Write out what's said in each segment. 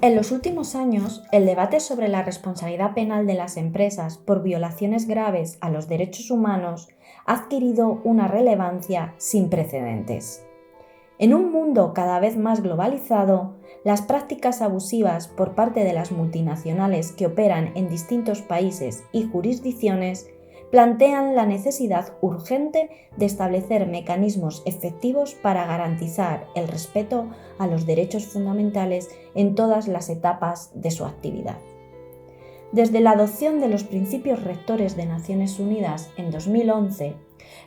En los últimos años, el debate sobre la responsabilidad penal de las empresas por violaciones graves a los derechos humanos ha adquirido una relevancia sin precedentes. En un mundo cada vez más globalizado, las prácticas abusivas por parte de las multinacionales que operan en distintos países y jurisdicciones plantean la necesidad urgente de establecer mecanismos efectivos para garantizar el respeto a los derechos fundamentales en todas las etapas de su actividad. Desde la adopción de los Principios Rectores de Naciones Unidas en 2011,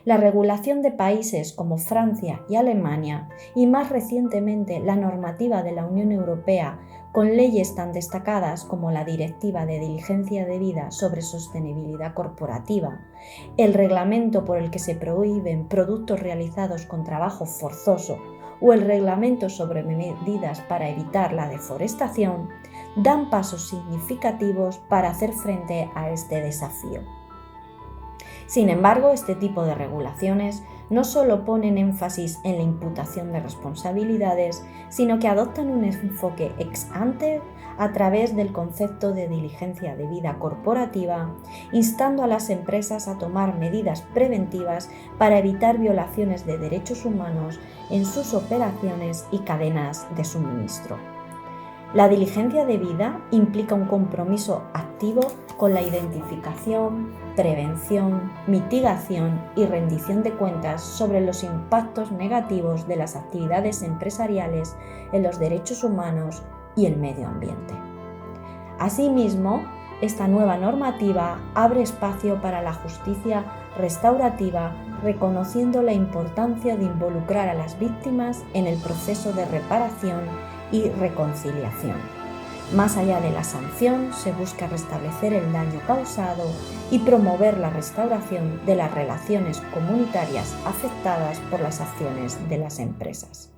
la regulación de países como Francia y Alemania y más recientemente la normativa de la Unión Europea con leyes tan destacadas como la Directiva de Diligencia Debida sobre Sostenibilidad Corporativa, el reglamento por el que se prohíben productos realizados con trabajo forzoso o el reglamento sobre medidas para evitar la deforestación, dan pasos significativos para hacer frente a este desafío. Sin embargo, este tipo de regulaciones no solo ponen énfasis en la imputación de responsabilidades, sino que adoptan un enfoque ex ante a través del concepto de diligencia debida corporativa, instando a las empresas a tomar medidas preventivas para evitar violaciones de derechos humanos en sus operaciones y cadenas de suministro. La diligencia debida implica un compromiso activo con la identificación, prevención, mitigación y rendición de cuentas sobre los impactos negativos de las actividades empresariales en los derechos humanos y el medio ambiente. Asimismo, esta nueva normativa abre espacio para la justicia restaurativa, reconociendo la importancia de involucrar a las víctimas en el proceso de reparación y reconciliación. Más allá de la sanción, se busca restablecer el daño causado y promover la restauración de las relaciones comunitarias afectadas por las acciones de las empresas.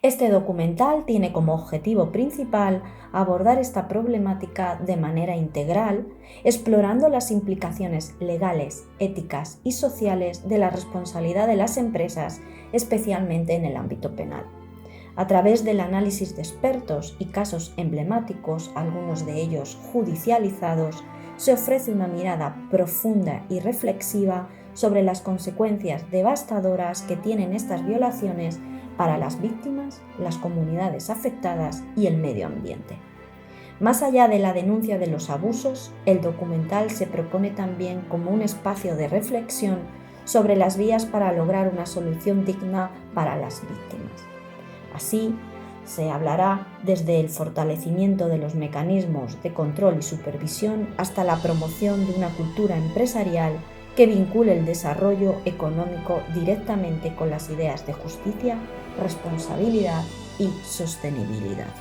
Este documental tiene como objetivo principal abordar esta problemática de manera integral, explorando las implicaciones legales, éticas y sociales de la responsabilidad de las empresas, especialmente en el ámbito penal. A través del análisis de expertos y casos emblemáticos, algunos de ellos judicializados, se ofrece una mirada profunda y reflexiva sobre las consecuencias devastadoras que tienen estas violaciones para las víctimas, las comunidades afectadas y el medio ambiente. Más allá de la denuncia de los abusos, el documental se propone también como un espacio de reflexión sobre las vías para lograr una solución digna para las víctimas. Así, se hablará desde el fortalecimiento de los mecanismos de control y supervisión hasta la promoción de una cultura empresarial que vincule el desarrollo económico directamente con las ideas de justicia, responsabilidad y sostenibilidad.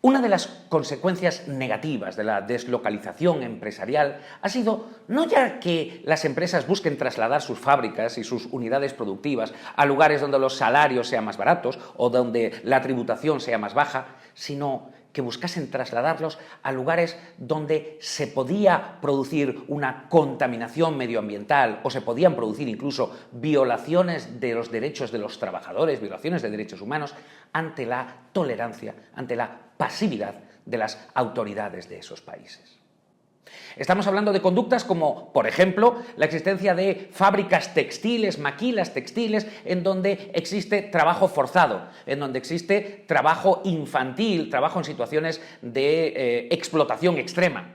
Una de las consecuencias negativas de la deslocalización empresarial ha sido no ya que las empresas busquen trasladar sus fábricas y sus unidades productivas a lugares donde los salarios sean más baratos o donde la tributación sea más baja, sino que buscasen trasladarlos a lugares donde se podía producir una contaminación medioambiental o se podían producir incluso violaciones de los derechos de los trabajadores, violaciones de derechos humanos, ante la tolerancia, ante la pasividad de las autoridades de esos países. Estamos hablando de conductas como, por ejemplo, la existencia de fábricas textiles, maquilas textiles, en donde existe trabajo forzado, en donde existe trabajo infantil, trabajo en situaciones de explotación extrema.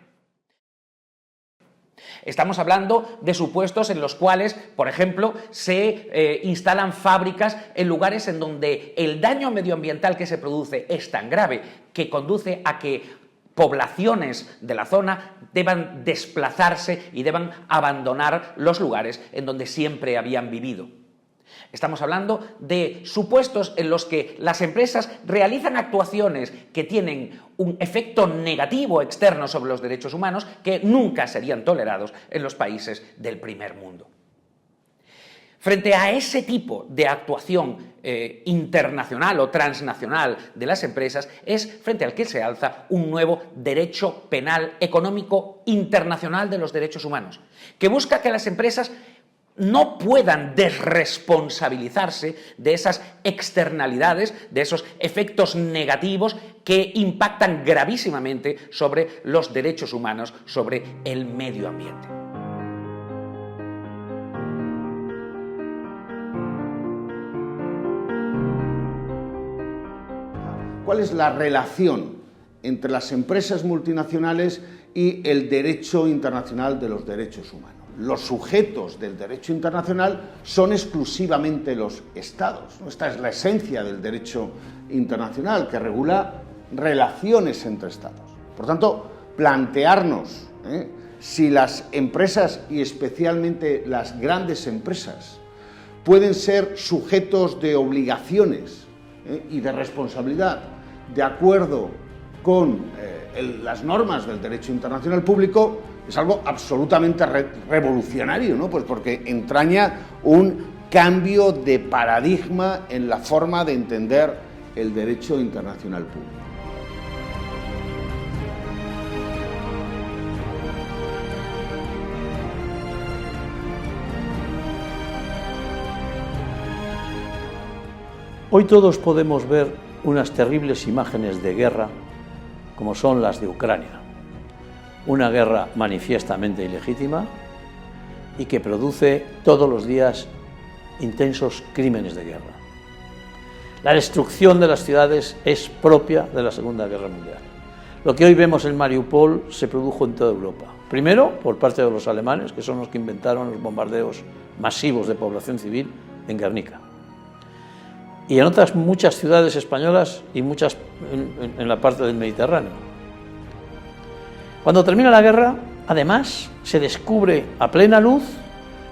Estamos hablando de supuestos en los cuales, por ejemplo, se instalan fábricas en lugares en donde el daño medioambiental que se produce es tan grave que conduce a que poblaciones de la zona deban desplazarse y deban abandonar los lugares en donde siempre habían vivido. Estamos hablando de supuestos en los que las empresas realizan actuaciones que tienen un efecto negativo externo sobre los derechos humanos que nunca serían tolerados en los países del primer mundo. Frente a ese tipo de actuación internacional o transnacional de las empresas es frente al que se alza un nuevo derecho penal económico internacional de los derechos humanos, que busca que las empresas no puedan desresponsabilizarse de esas externalidades, de esos efectos negativos que impactan gravísimamente sobre los derechos humanos, sobre el medio ambiente. ¿Cuál es la relación entre las empresas multinacionales y el derecho internacional de los derechos humanos? Los sujetos del derecho internacional son exclusivamente los Estados. Esta es la esencia del derecho internacional, que regula relaciones entre Estados. Por tanto, plantearnos si las empresas, y especialmente las grandes empresas, pueden ser sujetos de obligaciones y de responsabilidad de acuerdo con las normas del derecho internacional público, es algo absolutamente revolucionario, ¿no? Pues porque entraña un cambio de paradigma en la forma de entender el derecho internacional público. Hoy todos podemos ver unas terribles imágenes de guerra, como son las de Ucrania. Una guerra manifiestamente ilegítima y que produce todos los días intensos crímenes de guerra. La destrucción de las ciudades es propia de la Segunda Guerra Mundial. Lo que hoy vemos en Mariupol se produjo en toda Europa. Primero, por parte de los alemanes, que son los que inventaron los bombardeos masivos de población civil en Guernica. Y en otras muchas ciudades españolas y muchas en la parte del Mediterráneo. Cuando termina la guerra, además, se descubre a plena luz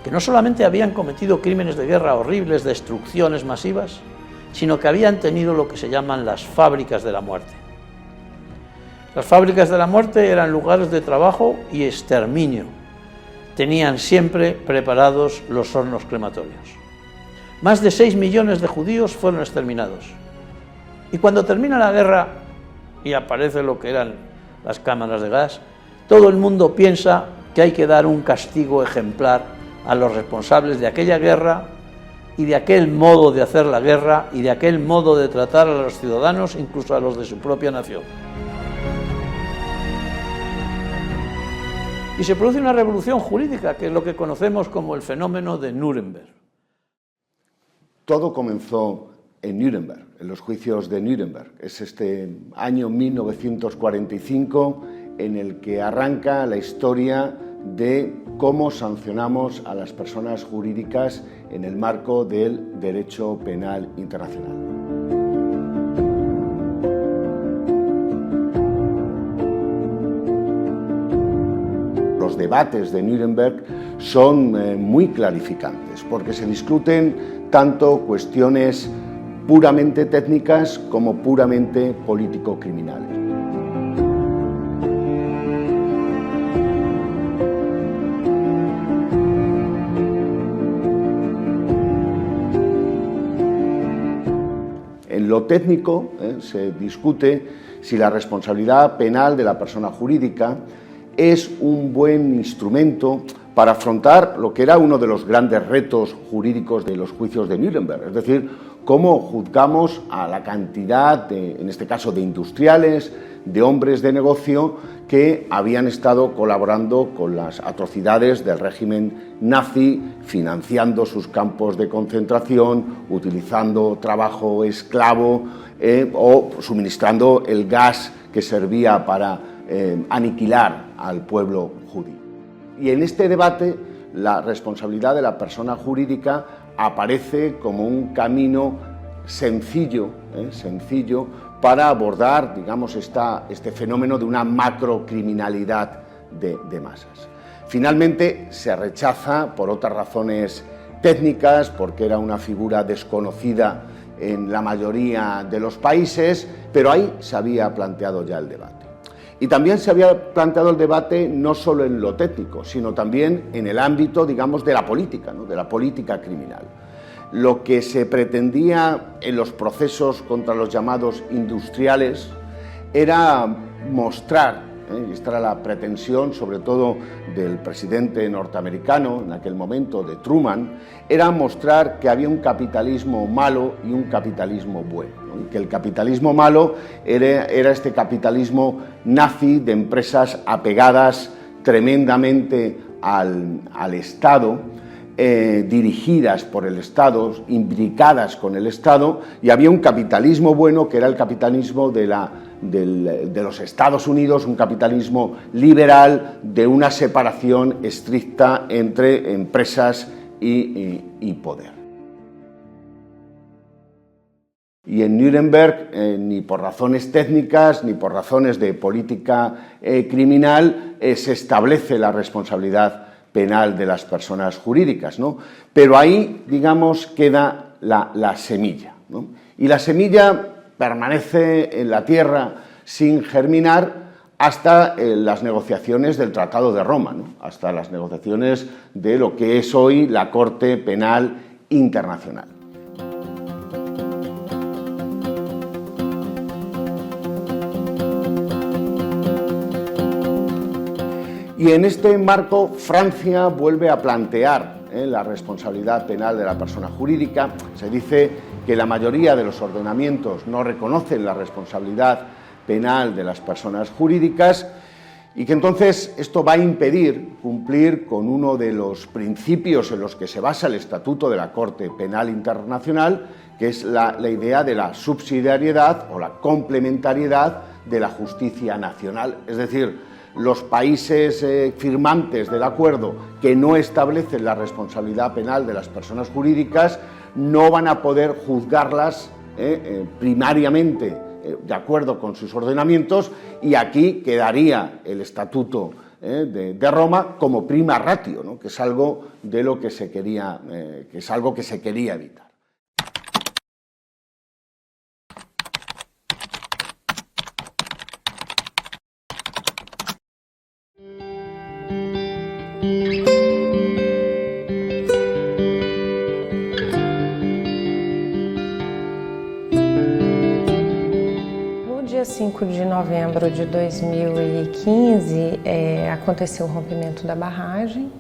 que no solamente habían cometido crímenes de guerra horribles, destrucciones masivas, sino que habían tenido lo que se llaman las fábricas de la muerte. Las fábricas de la muerte eran lugares de trabajo y exterminio. Tenían siempre preparados los hornos crematorios. Más de 6 millones de judíos fueron exterminados. Y cuando termina la guerra y aparece lo que eran las cámaras de gas, todo el mundo piensa que hay que dar un castigo ejemplar a los responsables de aquella guerra y de aquel modo de hacer la guerra y de aquel modo de tratar a los ciudadanos, incluso a los de su propia nación. Y se produce una revolución jurídica, que es lo que conocemos como el fenómeno de Nuremberg. Todo comenzó en Nuremberg, en los juicios de Nuremberg. Es este año 1945 en el que arranca la historia de cómo sancionamos a las personas jurídicas en el marco del derecho penal internacional. Los debates de Nuremberg son muy clarificantes porque se discuten tanto cuestiones puramente técnicas como puramente político-criminales. En lo técnico se discute si la responsabilidad penal de la persona jurídica es un buen instrumento para afrontar lo que era uno de los grandes retos jurídicos de los juicios de Nuremberg, es decir, cómo juzgamos a la cantidad, en este caso de industriales, de hombres de negocio que habían estado colaborando con las atrocidades del régimen nazi, financiando sus campos de concentración, utilizando trabajo esclavo o suministrando el gas que servía para aniquilar al pueblo judío. Y en este debate la responsabilidad de la persona jurídica aparece como un camino sencillo para abordar, digamos, este fenómeno de una macrocriminalidad de masas. Finalmente se rechaza por otras razones técnicas, porque era una figura desconocida en la mayoría de los países, pero ahí se había planteado ya el debate. Y también se había planteado el debate no solo en lo técnico, sino también en el ámbito, digamos, de la política, ¿no? De la política criminal. Lo que se pretendía en los procesos contra los llamados industriales era mostrar y esta era la pretensión sobre todo del presidente norteamericano en aquel momento, de Truman, era mostrar que había un capitalismo malo y un capitalismo bueno, ¿no? Y que el capitalismo malo era este capitalismo nazi de empresas apegadas tremendamente al Estado, dirigidas por el Estado, imbricadas con el Estado, y había un capitalismo bueno que era el capitalismo de los Estados Unidos, un capitalismo liberal de una separación estricta entre empresas y poder. Y en Nuremberg, ni por razones técnicas ni por razones de política criminal, se establece la responsabilidad penal de las personas jurídicas, ¿no? Pero ahí, digamos, queda la semilla, ¿no? Y la semilla permanece en la tierra sin germinar hasta las negociaciones del Tratado de Roma, ¿no? Hasta las negociaciones de lo que es hoy la Corte Penal Internacional. Y en este marco Francia vuelve a plantear la responsabilidad penal de la persona jurídica. Se dice que la mayoría de los ordenamientos no reconocen la responsabilidad penal de las personas jurídicas y que entonces esto va a impedir cumplir con uno de los principios en los que se basa el Estatuto de la Corte Penal Internacional, que es la idea de la subsidiariedad o la complementariedad de la justicia nacional, es decir, los países firmantes del acuerdo que no establecen la responsabilidad penal de las personas jurídicas no van a poder juzgarlas primariamente de acuerdo con sus ordenamientos, y aquí quedaría el Estatuto de Roma como prima ratio, ¿no? Que es algo de lo que se quería, evitar. Dia 5 de novembro de 2015, aconteceu o rompimento da barragem.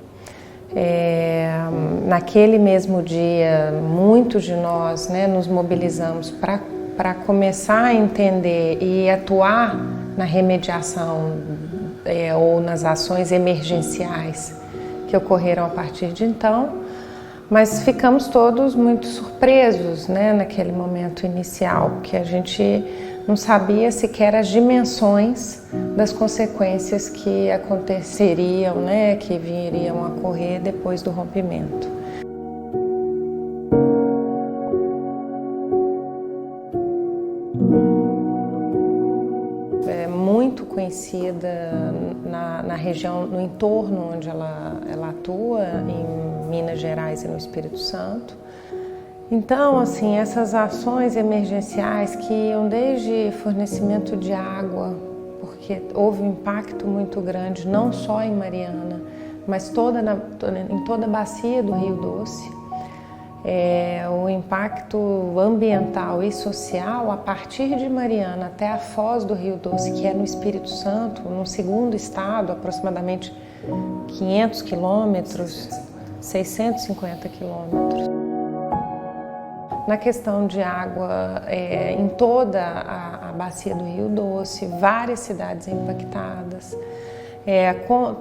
Naquele mesmo dia, muitos de nós, né, nos mobilizamos para começar a entender e atuar na remediação ou nas ações emergenciais que ocorreram a partir de então, mas ficamos todos muito surpresos, né, naquele momento inicial, porque a gente não sabia sequer as dimensões das consequências que aconteceriam, né, que viriam a ocorrer depois do rompimento. É muito conhecida na região, no entorno onde ela atua, em Minas Gerais e no Espírito Santo. Então, assim, essas ações emergenciais que iam desde fornecimento de água, porque houve um impacto muito grande, não só em Mariana, mas em toda a bacia do Rio Doce. O impacto ambiental e social a partir de Mariana até a foz do Rio Doce, que é no Espírito Santo, no segundo estado, aproximadamente 500 quilômetros, 650 quilômetros. Na questão de água, em toda a bacia do Rio Doce, várias cidades impactadas,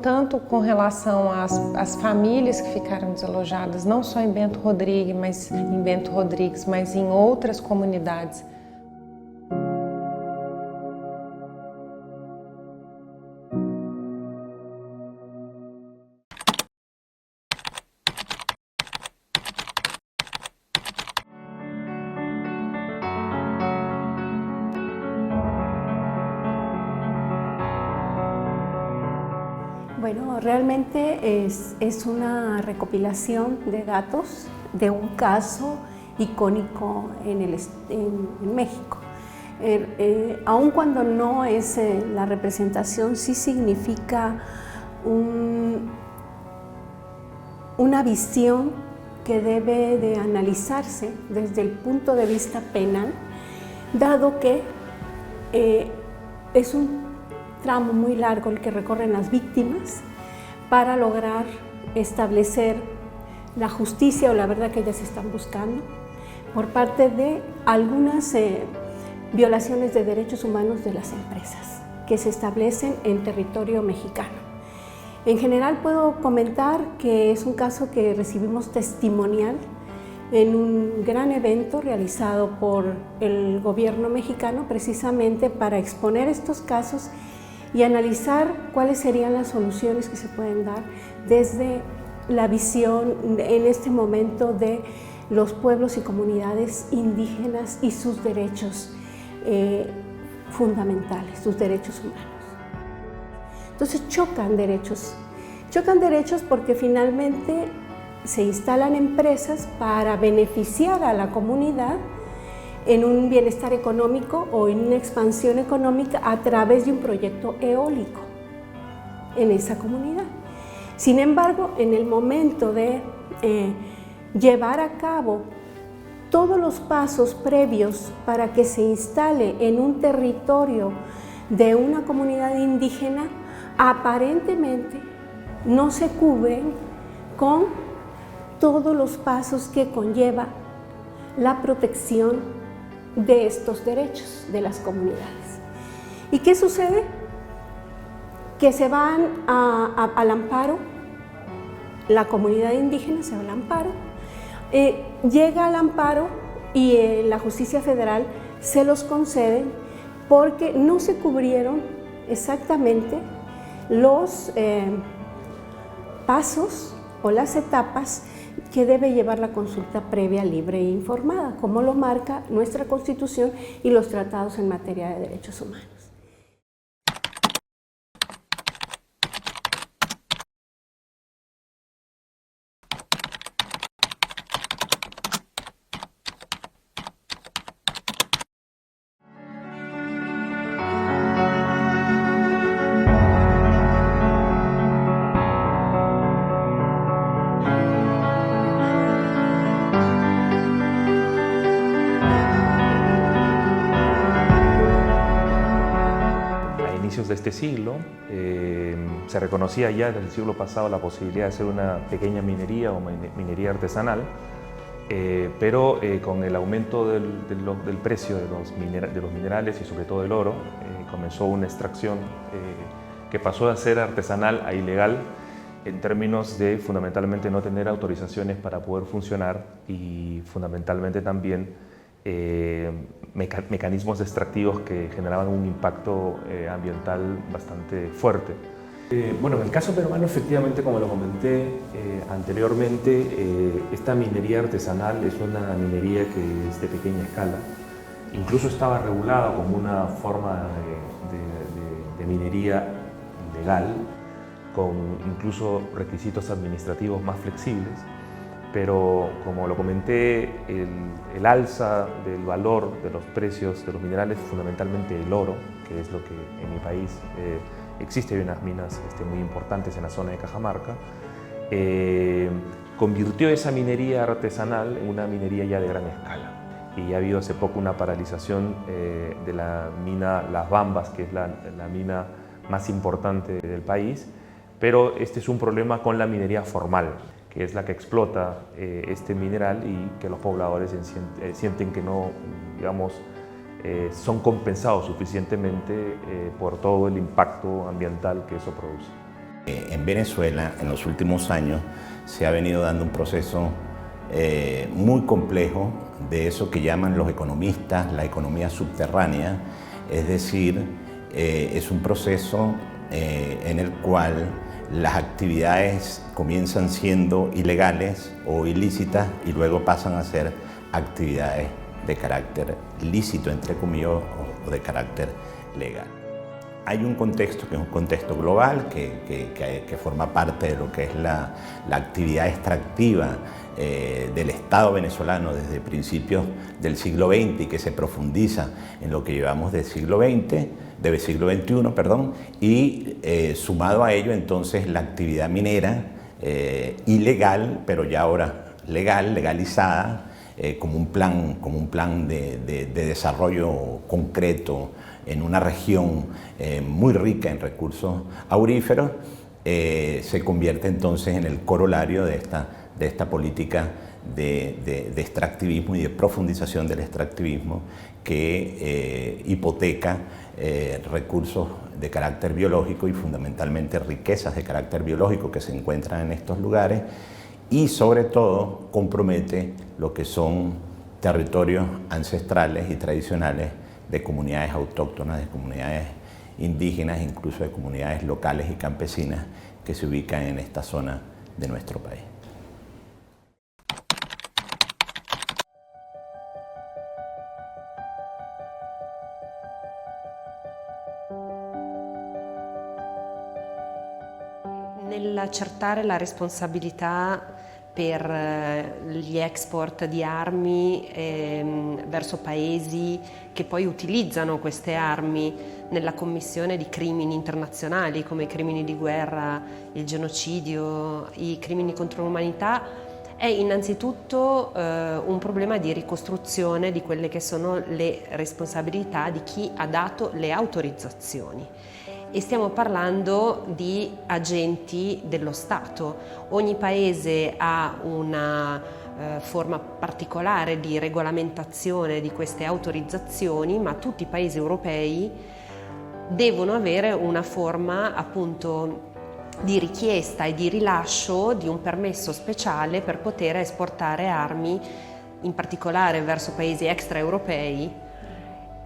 tanto com relação às famílias que ficaram desalojadas, não só em Bento Rodrigues, mas em outras comunidades. Bueno, realmente es una recopilación de datos de un caso icónico en México. Aun cuando no es la representación, sí significa una visión que debe de analizarse desde el punto de vista penal, dado que es un tramo muy largo el que recorren las víctimas para lograr establecer la justicia o la verdad que ellas están buscando por parte de algunas violaciones de derechos humanos de las empresas que se establecen en territorio mexicano. En general puedo comentar que es un caso que recibimos testimonial en un gran evento realizado por el gobierno mexicano precisamente para exponer estos casos y analizar cuáles serían las soluciones que se pueden dar desde la visión en este momento de los pueblos y comunidades indígenas y sus derechos fundamentales, sus derechos humanos. Entonces chocan derechos porque finalmente se instalan empresas para beneficiar a la comunidad en un bienestar económico o en una expansión económica a través de un proyecto eólico en esa comunidad. Sin embargo, en el momento de llevar a cabo todos los pasos previos para que se instale en un territorio de una comunidad indígena, aparentemente no se cubren con todos los pasos que conlleva la protección de estos derechos de las comunidades. ¿Y qué sucede? Que se van al amparo, la comunidad indígena se va al amparo, llega al amparo y la justicia federal se los concede porque no se cubrieron exactamente los pasos o las etapas que debe llevar la consulta previa, libre e informada, como lo marca nuestra Constitución y los tratados en materia de derechos humanos. De este siglo, se reconocía ya desde el siglo pasado la posibilidad de hacer una pequeña minería o minería artesanal, pero con el aumento del precio de los minerales y sobre todo del oro, comenzó una extracción que pasó de ser artesanal a ilegal en términos de fundamentalmente no tener autorizaciones para poder funcionar y fundamentalmente también mecanismos extractivos que generaban un impacto ambiental bastante fuerte. Bueno, en el caso peruano, efectivamente, como lo comenté anteriormente, esta minería artesanal es una minería que es de pequeña escala. Incluso estaba regulada como una forma de minería legal, con incluso requisitos administrativos más flexibles. Pero como lo comenté, el alza del valor de los precios de los minerales, fundamentalmente el oro, que es lo que en mi país existe, hay unas minas muy importantes en la zona de Cajamarca, convirtió esa minería artesanal en una minería ya de gran escala. Y ha habido hace poco una paralización de la mina Las Bambas, que es la mina más importante del país, pero este es un problema con la minería formal, que es la que explota este mineral y que los pobladores sienten que no, digamos, son compensados suficientemente por todo el impacto ambiental que eso produce. En Venezuela, en los últimos años, se ha venido dando un proceso muy complejo de eso que llaman los economistas la economía subterránea, es decir, es un proceso en el cual las actividades comienzan siendo ilegales o ilícitas y luego pasan a ser actividades de carácter lícito, entre comillas, o de carácter legal. Hay un contexto que es un contexto global que forma parte de lo que es la actividad extractiva del Estado venezolano desde principios del siglo XX y que se profundiza en lo que llevamos del siglo XX, del siglo XXI, perdón, y sumado a ello entonces la actividad minera ilegal, pero ya ahora legalizada, como un plan de desarrollo concreto en una región muy rica en recursos auríferos, se convierte entonces en el corolario de esta política de extractivismo y de profundización del extractivismo que hipoteca recursos de carácter biológico y fundamentalmente riquezas de carácter biológico que se encuentran en estos lugares, y sobre todo compromete lo que son territorios ancestrales y tradicionales de comunidades autóctonas, de comunidades indígenas, incluso de comunidades locales y campesinas que se ubican en esta zona de nuestro país. Nell'accertare la responsabilità per gli export di armi verso paesi che poi utilizzano queste armi nella commissione di crimini internazionali come i crimini di guerra, il genocidio, i crimini contro l'umanità, è innanzitutto un problema di ricostruzione di quelle che sono le responsabilità di chi ha dato le autorizzazioni. E stiamo parlando di agenti dello Stato. Ogni paese ha una forma particolare di regolamentazione di queste autorizzazioni, ma tutti i paesi europei devono avere una forma appunto di richiesta e di rilascio di un permesso speciale per poter esportare armi, in particolare verso paesi extraeuropei,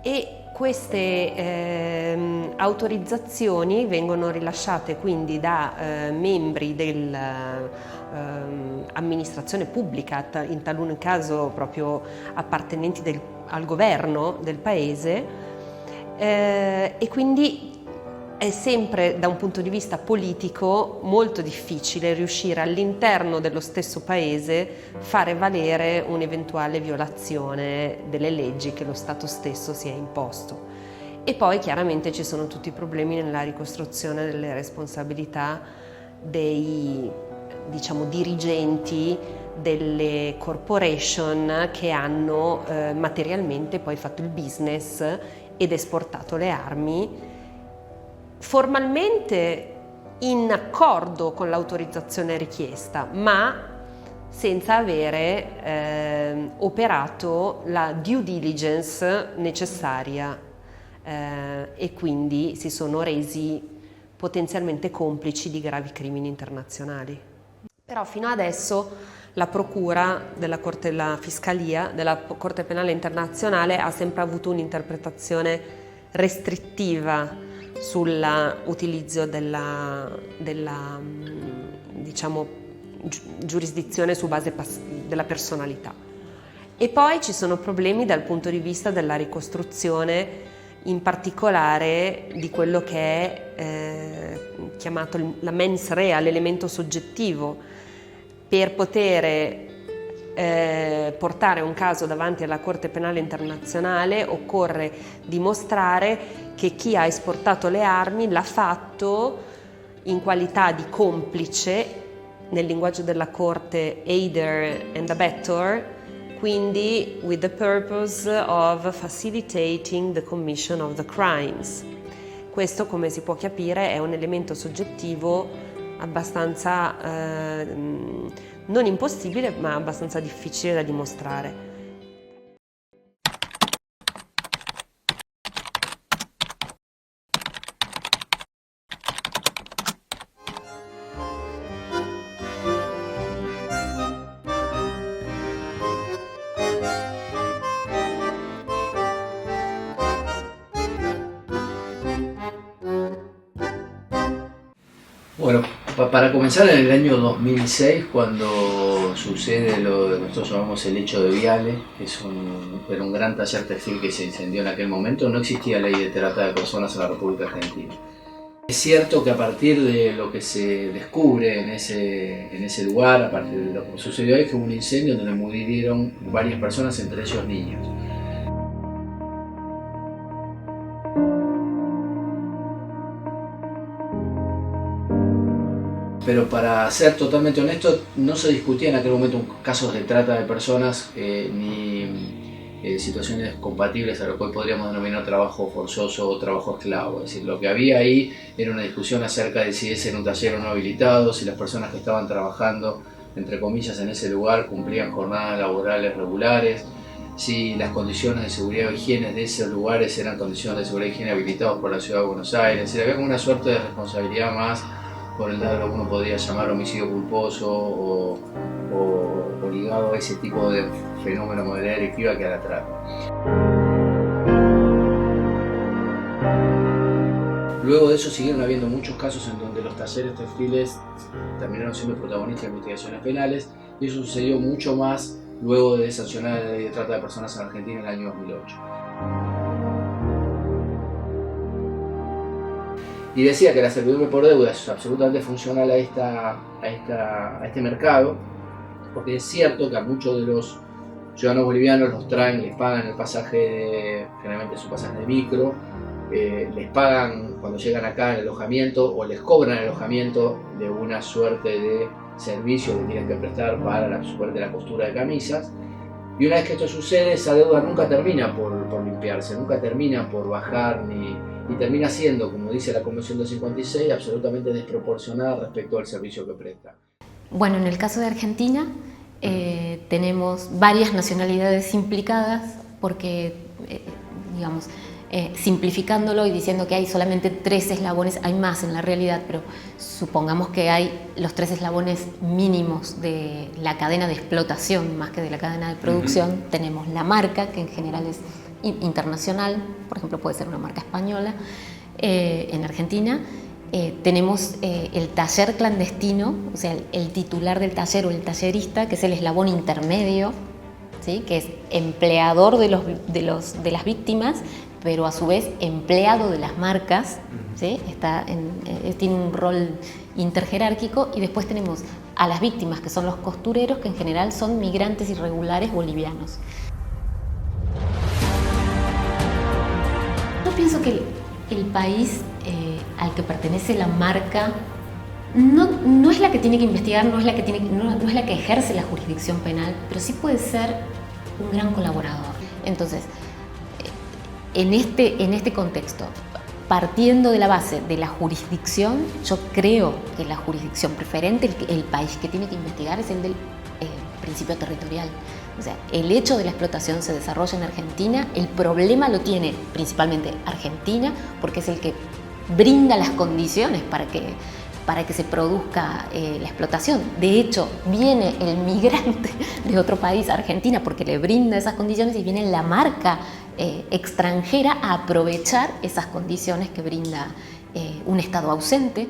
e queste autorizzazioni vengono rilasciate quindi da membri dell'amministrazione pubblica, in taluni casi proprio appartenenti al governo del paese, e quindi è sempre da un punto di vista politico molto difficile riuscire all'interno dello stesso paese fare valere un'eventuale violazione delle leggi che lo Stato stesso si è imposto. E poi chiaramente ci sono tutti i problemi nella ricostruzione delle responsabilità dei, diciamo, dirigenti delle corporation che hanno materialmente poi fatto il business ed esportato le armi, formalmente in accordo con l'autorizzazione richiesta, ma senza avere operato la due diligence necessaria, e quindi si sono resi potenzialmente complici di gravi crimini internazionali. Però fino adesso la Procura la Fiscalia della Corte Penale Internazionale ha sempre avuto un'interpretazione restrittiva sull'utilizzo della diciamo, giurisdizione su base della personalità. E poi ci sono problemi dal punto di vista della ricostruzione, in particolare di quello che è chiamato la mens rea, l'elemento soggettivo. Per poter portare un caso davanti alla Corte Penale Internazionale occorre dimostrare che chi ha esportato le armi l'ha fatto in qualità di complice, nel linguaggio della Corte aider and abettor, quindi with the purpose of facilitating the commission of the crimes. Questo, come si può capire, è un elemento soggettivo abbastanza non impossibile, ma abbastanza difficile da dimostrare. Bueno, para comenzar, en el año 2006, cuando sucede lo que nosotros llamamos el hecho de Viale, que era un gran taller textil que se incendió en aquel momento, no existía ley de trata de personas en la República Argentina. Es cierto que a partir de lo que se descubre en ese lugar, a partir de lo que sucedió ahí, fue un incendio donde murieron varias personas, entre ellos niños. Pero para ser totalmente honesto, no se discutía en aquel momento casos de trata de personas ni situaciones compatibles a lo que hoy podríamos denominar trabajo forzoso o trabajo esclavo. Es decir, lo que había ahí era una discusión acerca de si ese era un taller o no habilitado, si las personas que estaban trabajando, entre comillas, en ese lugar cumplían jornadas laborales regulares, si las condiciones de seguridad o higiene de esos lugares eran condiciones de seguridad y higiene habilitados por la Ciudad de Buenos Aires. Es decir, había como una suerte de responsabilidad más por el lado de lo que uno podría llamar homicidio culposo o ligado a ese tipo de fenómeno de modalidad delictiva que era trata. Luego de eso siguieron habiendo muchos casos en donde los talleres textiles terminaron siendo protagonistas de investigaciones penales, y eso sucedió mucho más luego de sancionar la ley de trata de personas en Argentina en el año 2008. Y decía que la servidumbre por deuda es absolutamente funcional a este mercado, porque es cierto que a muchos de los ciudadanos bolivianos los traen, les pagan el pasaje, generalmente es un pasaje de micro, les pagan cuando llegan acá el alojamiento o les cobran el alojamiento de una suerte de servicio que tienen que prestar para la costura de camisas. Y una vez que esto sucede, esa deuda nunca termina por limpiarse, nunca termina por bajar, y termina siendo, como dice la Convención del 56, absolutamente desproporcionada respecto al servicio que presta. Bueno, en el caso de Argentina tenemos varias nacionalidades implicadas porque, digamos, simplificándolo y diciendo que hay solamente 3 eslabones, hay más en la realidad, pero supongamos que hay los 3 eslabones mínimos de la cadena de explotación más que de la cadena de producción. Tenemos la marca, que en general es internacional, por ejemplo puede ser una marca española. En Argentina tenemos el taller clandestino, o sea, el titular del taller o el tallerista, que es el eslabón intermedio, ¿sí? Que es empleador de las víctimas, pero a su vez empleado de las marcas, ¿sí? Tiene un rol interjerárquico. Y después tenemos a las víctimas, que son los costureros, que en general son migrantes irregulares bolivianos. Yo pienso que el país al que pertenece la marca no es la que tiene que investigar, no es la que ejerce la jurisdicción penal, pero sí puede ser un gran colaborador. Entonces, en este contexto, partiendo de la base de la jurisdicción, yo creo que la jurisdicción preferente, el país que tiene que investigar, es el del principio territorial. O sea, el hecho de la explotación se desarrolla en Argentina, el problema lo tiene principalmente Argentina, porque es el que brinda las condiciones para que se produzca la explotación. De hecho, viene el migrante de otro país a Argentina porque le brinda esas condiciones, y viene la marca extranjera a aprovechar esas condiciones que brinda un Estado ausente.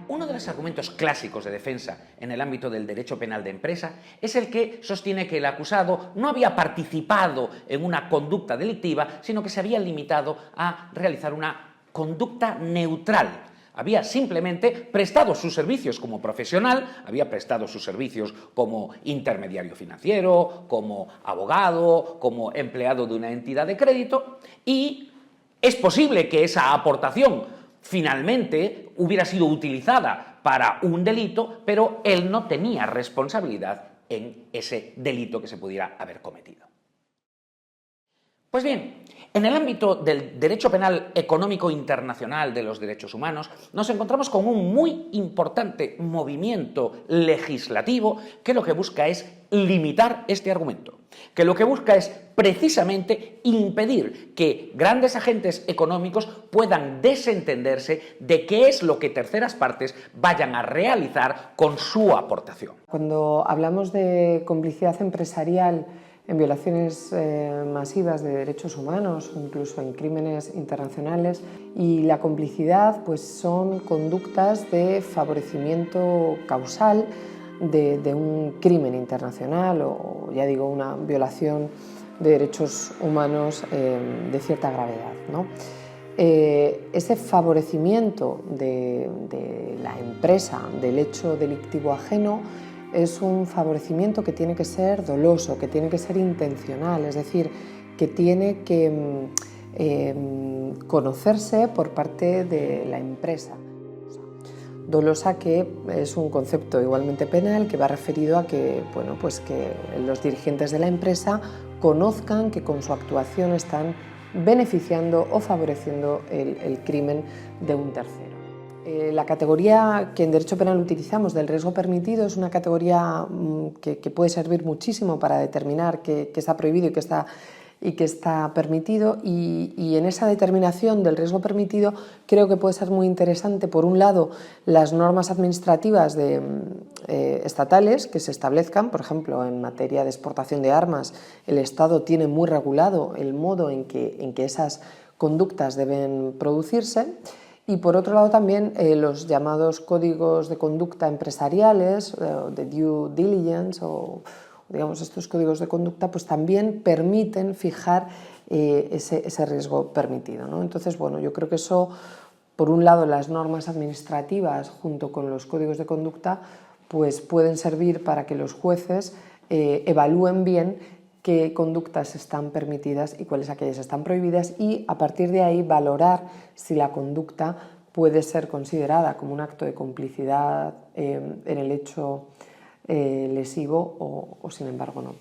Uno de los argumentos clásicos de defensa en el ámbito del derecho penal de empresa es el que sostiene que el acusado no había participado en una conducta delictiva, sino que se había limitado a realizar una conducta neutral. Había simplemente prestado sus servicios como profesional, había prestado sus servicios como intermediario financiero, como abogado, como empleado de una entidad de crédito, y es posible que esa aportación finalmente hubiera sido utilizada para un delito, pero él no tenía responsabilidad en ese delito que se pudiera haber cometido. Pues bien, en el ámbito del derecho penal económico internacional de los derechos humanos, nos encontramos con un muy importante movimiento legislativo que lo que busca es limitar este argumento, que lo que busca es precisamente impedir que grandes agentes económicos puedan desentenderse de qué es lo que terceras partes vayan a realizar con su aportación. Cuando hablamos de complicidad empresarial en violaciones masivas de derechos humanos, incluso en crímenes internacionales, y la complicidad pues son conductas de favorecimiento causal de un crimen internacional o, ya digo, una violación de derechos humanos de cierta gravedad, ¿no? Ese favorecimiento de la empresa del hecho delictivo ajeno es un favorecimiento que tiene que ser doloso, que tiene que ser intencional, es decir, que tiene que conocerse por parte de la empresa. Dolosa, que es un concepto igualmente penal que va referido a que, bueno, pues que los dirigentes de la empresa conozcan que con su actuación están beneficiando o favoreciendo el crimen de un tercero. La categoría que en derecho penal utilizamos del riesgo permitido es una categoría que puede servir muchísimo para determinar qué está prohibido y qué está permitido, y en esa determinación del riesgo permitido creo que puede ser muy interesante, por un lado, las normas administrativas estatales que se establezcan. Por ejemplo, en materia de exportación de armas, el Estado tiene muy regulado el modo en que esas conductas deben producirse. Y por otro lado también los llamados códigos de conducta empresariales, de due diligence, o digamos estos códigos de conducta, pues también permiten fijar ese riesgo permitido, ¿no? Entonces, bueno, yo creo que eso, por un lado, las normas administrativas junto con los códigos de conducta, pues pueden servir para que los jueces evalúen bien qué conductas están permitidas y cuáles aquellas están prohibidas, y a partir de ahí valorar si la conducta puede ser considerada como un acto de complicidad en el hecho lesivo o sin embargo no.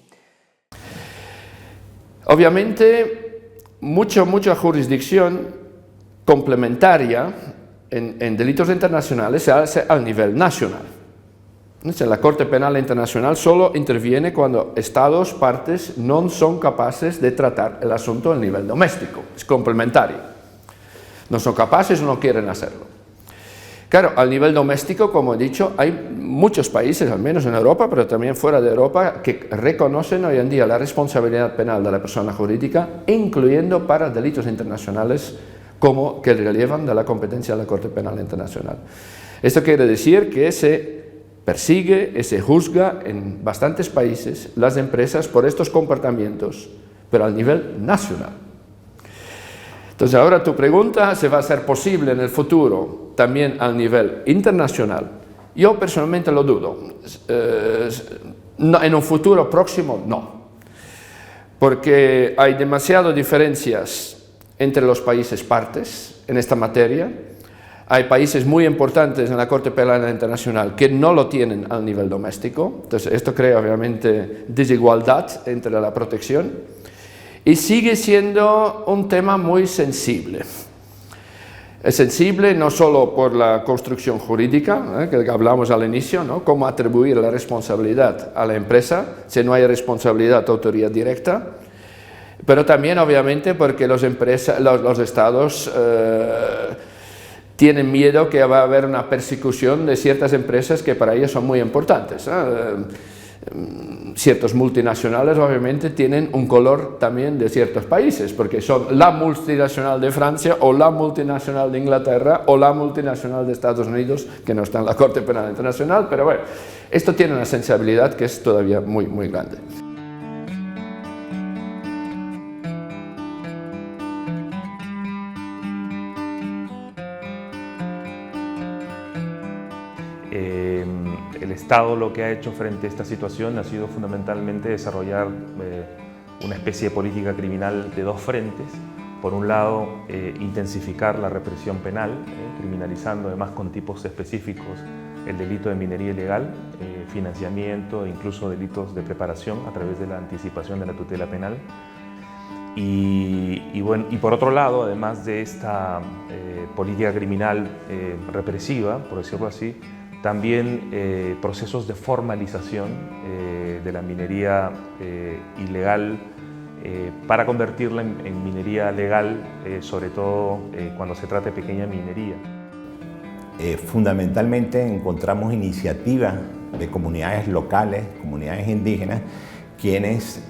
Obviamente, mucha jurisdicción complementaria en delitos internacionales se hace a nivel nacional. La Corte Penal Internacional solo interviene cuando Estados partes no son capaces de tratar el asunto a nivel doméstico, es complementario. No son capaces o no quieren hacerlo. Claro, al nivel doméstico, como he dicho, hay muchos países, al menos en Europa, pero también fuera de Europa, que reconocen hoy en día la responsabilidad penal de la persona jurídica, incluyendo para delitos internacionales como que relievan de la competencia de la Corte Penal Internacional. Esto quiere decir que se persigue y se juzga en bastantes países las empresas por estos comportamientos, pero al nivel nacional. Entonces ahora tu pregunta, ¿se va a ser posible en el futuro también al nivel internacional? Yo personalmente lo dudo. En un futuro próximo no, porque hay demasiadas diferencias entre los países partes en esta materia. Hay países muy importantes en la Corte Penal Internacional que no lo tienen al nivel doméstico, entonces esto crea obviamente desigualdad entre la protección, y sigue siendo un tema muy sensible. Es sensible no solo por la construcción jurídica, que hablamos al inicio, ¿no? Cómo atribuir la responsabilidad a la empresa si no hay responsabilidad de autoría directa, pero también obviamente porque los estados tienen miedo que va a haber una persecución de ciertas empresas que para ellos son muy importantes. Ciertos multinacionales obviamente tienen un color también de ciertos países, porque son la multinacional de Francia o la multinacional de Inglaterra o la multinacional de Estados Unidos, que no está en la Corte Penal Internacional, pero bueno, esto tiene una sensibilidad que es todavía muy grande. El Estado lo que ha hecho frente a esta situación ha sido fundamentalmente desarrollar una especie de política criminal de dos frentes. Por un lado, intensificar la represión penal, criminalizando además con tipos específicos el delito de minería ilegal, financiamiento e incluso delitos de preparación a través de la anticipación de la tutela penal. Y por otro lado, además de esta política criminal represiva, por decirlo así, también procesos de formalización de la minería ilegal para convertirla en minería legal, sobre todo cuando se trata de pequeña minería. Fundamentalmente encontramos iniciativas de comunidades locales, comunidades indígenas, quienes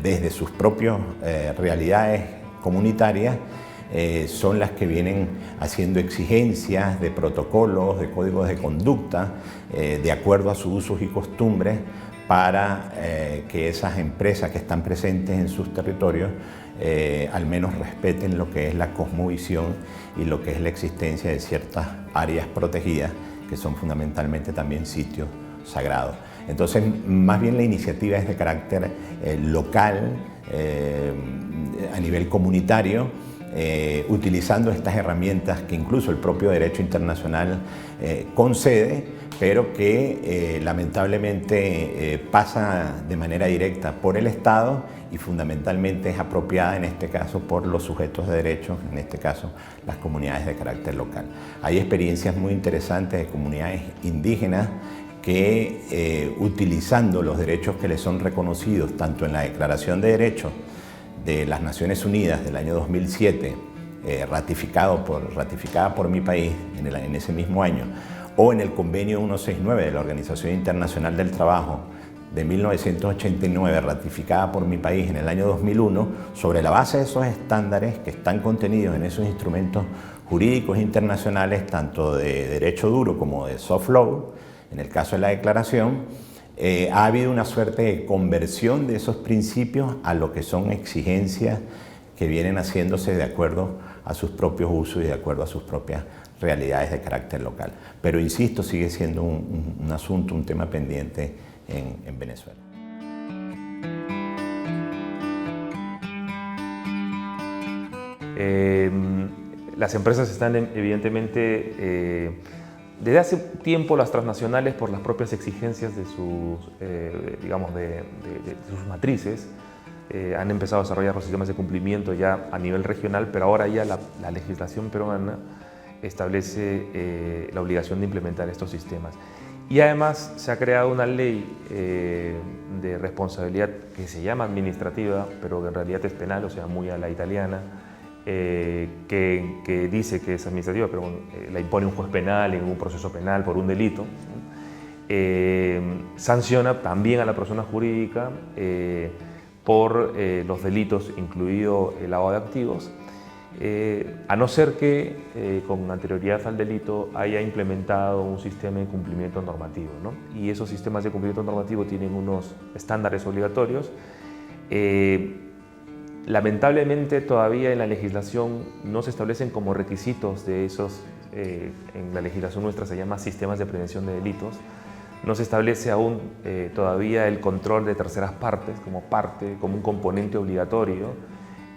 desde sus propias realidades comunitarias son las que vienen haciendo exigencias de protocolos, de códigos de conducta, de acuerdo a sus usos y costumbres, para que esas empresas que están presentes en sus territorios al menos respeten lo que es la cosmovisión y lo que es la existencia de ciertas áreas protegidas, que son fundamentalmente también sitios sagrados. Entonces, más bien la iniciativa es de carácter local, a nivel comunitario, utilizando estas herramientas que incluso el propio derecho internacional concede pero que lamentablemente pasa de manera directa por el Estado y fundamentalmente es apropiada en este caso por los sujetos de derecho, en este caso las comunidades de carácter local. Hay experiencias muy interesantes de comunidades indígenas que utilizando los derechos que les son reconocidos tanto en la Declaración de Derechos de las Naciones Unidas del año 2007, ratificada por mi país en ese mismo año, o en el Convenio 169 de la Organización Internacional del Trabajo de 1989, ratificada por mi país en el año 2001, sobre la base de esos estándares que están contenidos en esos instrumentos jurídicos internacionales, tanto de derecho duro como de soft law, en el caso de la declaración, ha habido una suerte de conversión de esos principios a lo que son exigencias que vienen haciéndose de acuerdo a sus propios usos y de acuerdo a sus propias realidades de carácter local. Pero insisto, sigue siendo un asunto, un tema pendiente en Venezuela. Las empresas están evidentemente, desde hace tiempo las transnacionales, por las propias exigencias de sus, digamos, de sus matrices, han empezado a desarrollar los sistemas de cumplimiento ya a nivel regional, pero ahora ya la legislación peruana establece la obligación de implementar estos sistemas. Y además se ha creado una ley de responsabilidad que se llama administrativa, pero que en realidad es penal, o sea, muy a la italiana, que dice que es administrativa, pero la impone un juez penal en un proceso penal por un delito. Sanciona también a la persona jurídica por los delitos, incluido el lavado de activos, a no ser que con anterioridad al delito haya implementado un sistema de cumplimiento normativo, ¿no? Y esos sistemas de cumplimiento normativo tienen unos estándares obligatorios. Lamentablemente todavía en la legislación no se establecen como requisitos de esos, en la legislación nuestra se llama sistemas de prevención de delitos. No se establece aún todavía el control de terceras partes como un componente obligatorio.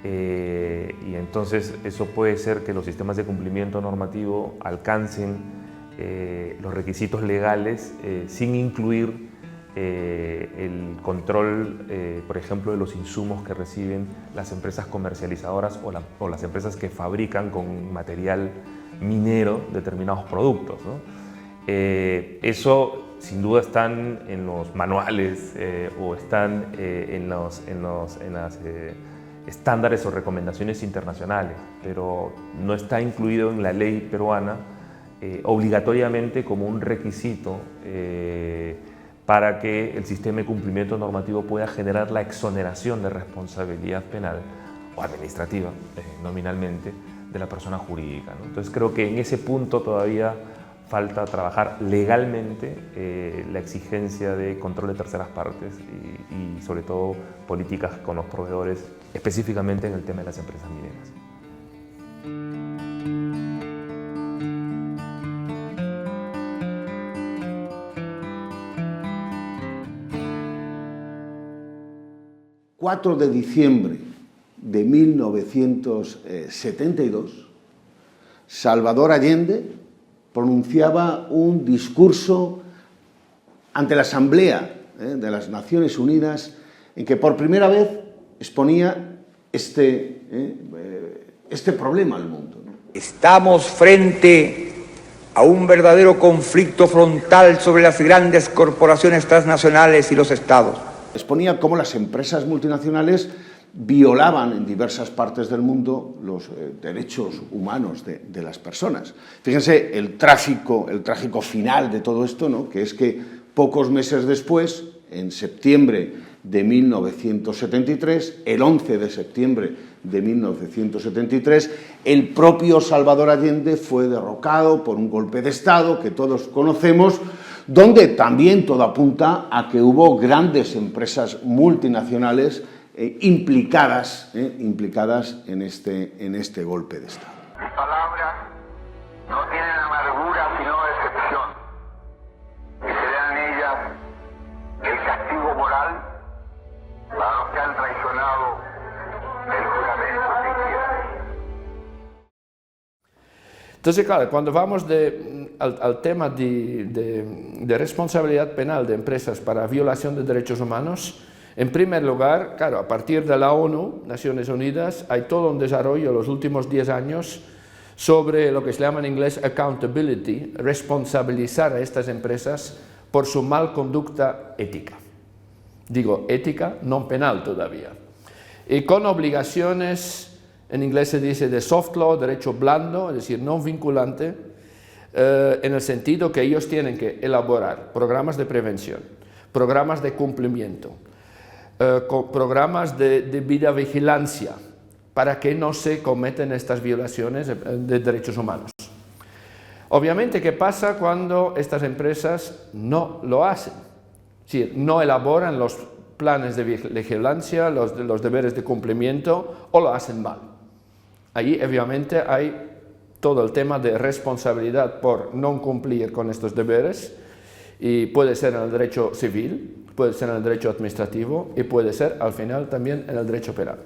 Y entonces eso puede ser que los sistemas de cumplimiento normativo alcancen los requisitos legales sin incluir el control, por ejemplo, de los insumos que reciben las empresas comercializadoras o las empresas que fabrican con material minero determinados productos, ¿no? Eso sin duda están en los manuales o están en las estándares o recomendaciones internacionales, pero no está incluido en la ley peruana obligatoriamente como un requisito para que el sistema de cumplimiento normativo pueda generar la exoneración de responsabilidad penal o administrativa, nominalmente, de la persona jurídica, ¿no? Entonces creo que en ese punto todavía falta trabajar legalmente la exigencia de control de terceras partes y sobre todo políticas con los proveedores, específicamente en el tema de las empresas mineras. El 4 de diciembre de 1972, Salvador Allende pronunciaba un discurso ante la Asamblea de las Naciones Unidas en que por primera vez exponía este problema al mundo, ¿no? Estamos frente a un verdadero conflicto frontal sobre las grandes corporaciones transnacionales y los estados. Exponía cómo las empresas multinacionales violaban en diversas partes del mundo los derechos humanos de las personas. Fíjense el trágico final de todo esto, ¿no? Que es que pocos meses después, en septiembre de 1973, el 11 de septiembre de 1973, el propio Salvador Allende fue derrocado por un golpe de Estado que todos conocemos, donde también todo apunta a que hubo grandes empresas multinacionales implicadas en este golpe de Estado. Mis palabras no tienen amargura sino decepción, que serán ellas el castigo moral para los que han traicionado el juramento que hicieron. Entonces, claro, cuando vamos de al tema de responsabilidad penal de empresas para violación de derechos humanos, en primer lugar, claro, a partir de la ONU, Naciones Unidas, hay todo un desarrollo en los últimos 10 años sobre lo que se llama en inglés accountability, responsabilizar a estas empresas por su mal conducta ética. Digo ética, no penal todavía. Y con obligaciones, en inglés se dice de soft law, derecho blando, es decir, no vinculante, en el sentido que ellos tienen que elaborar programas de prevención, programas de cumplimiento, programas de videovigilancia, para que no se cometen estas violaciones de derechos humanos. Obviamente, ¿qué pasa cuando estas empresas no lo hacen? Es decir, no elaboran los planes de vigilancia, los deberes de cumplimiento, o lo hacen mal. Allí, obviamente, hay todo el tema de responsabilidad por no cumplir con estos deberes, y puede ser en el derecho civil, puede ser en el derecho administrativo, y puede ser, al final, también en el derecho penal.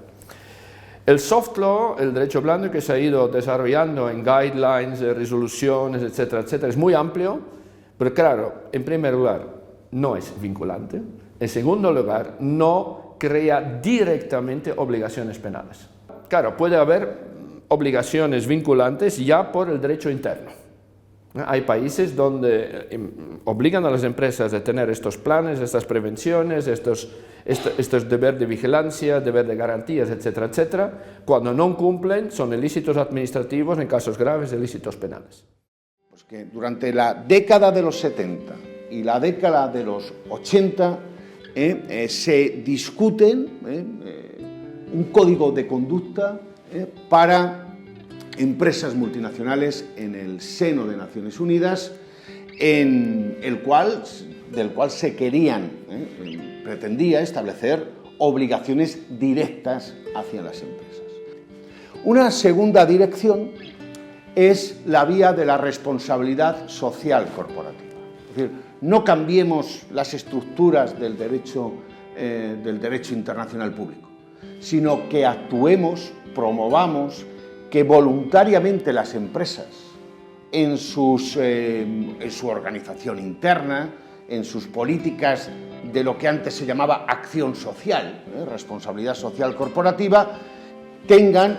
El soft law, el derecho blando que se ha ido desarrollando en guidelines, resoluciones, etcétera, etcétera, es muy amplio, pero claro, en primer lugar, no es vinculante. En segundo lugar, no crea directamente obligaciones penales. Claro, puede haber obligaciones vinculantes ya por el derecho interno. Hay países donde obligan a las empresas a tener estos planes, estas prevenciones, estos deberes de vigilancia, deber de garantías, etcétera, etcétera. Cuando no cumplen, son ilícitos administrativos, en casos graves, ilícitos penales. Pues que durante la década de los 70 y la década de los 80 se discuten un código de conducta para empresas multinacionales en el seno de Naciones Unidas, del cual se pretendía establecer obligaciones directas hacia las empresas. Una segunda dirección es la vía de la responsabilidad social corporativa. Es decir, no cambiemos las estructuras del derecho internacional público, sino que actuemos, promovamos, que voluntariamente las empresas, en su organización interna, en sus políticas de lo que antes se llamaba acción social, responsabilidad social corporativa,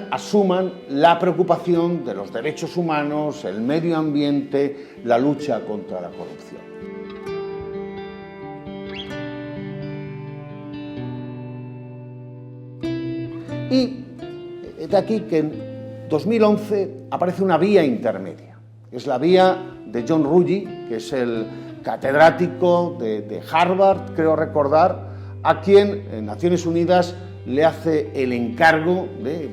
asuman la preocupación de los derechos humanos, el medio ambiente, la lucha contra la corrupción. Y de aquí que en 2011 aparece una vía intermedia. Es la vía de John Ruggie, que es el catedrático de Harvard, creo recordar, a quien en Naciones Unidas le hace el encargo de